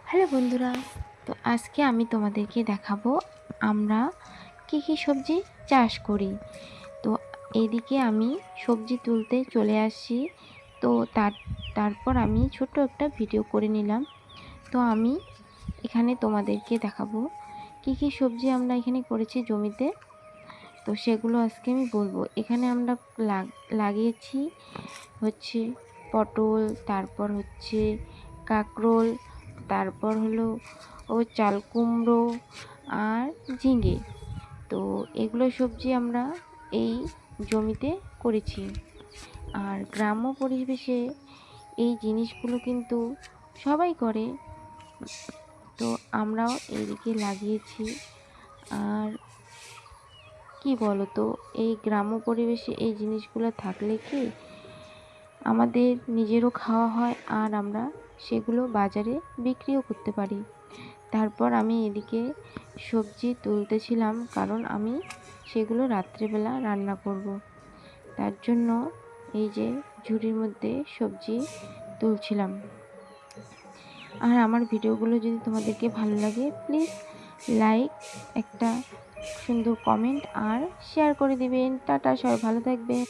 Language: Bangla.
হ্যালো বন্ধুরা, তো আজকে আমি তোমাদেরকে দেখাবো আমরা কী কী সবজি চাষ করি। তো এইদিকে আমি সবজি তুলতে চলে আসছি। তো তারপর আমি ছোট্ট একটা ভিডিও করে নিলাম। তো আমি এখানে তোমাদেরকে দেখাবো কী কী সবজি আমরা এখানে করেছি জমিতে। তো সেগুলো আজকে আমি বলবো। এখানে আমরা লাগিয়েছি হচ্ছে পটল, তারপর হচ্ছে কাঁকরোল, তারপর হলো চাল কুমড়ো আর ঝিঙে। তো এগুলো সবজি আমরা এই জমিতে করেছি। আর গ্রাম্য পরিবেশে এই জিনিসগুলো কিন্তু সবাই করে। তো আমরাও এইদিকে লাগিয়েছি। আর কি বলো তো, এই গ্রাম্য পরিবেশে এই জিনিসগুলো থাকলে কি আমাদের নিজেরও খাওয়া হয়, আর আমরা সেগুলো বাজারে বিক্রিও করতে পারি। তারপর আমি এদিকে সবজি তুলতেছিলাম, কারণ আমি সেগুলো রাত্রেবেলা রান্না করব। তার জন্য এই যে ঝুড়ির মধ্যে সবজি তুলছিলাম। আর আমার ভিডিওগুলো যদি তোমাদেরকে ভালো লাগে, প্লিজ লাইক, একটা সুন্দর কমেন্ট আর শেয়ার করে দিবেন। টাটা, সবাই ভালো থাকবেন।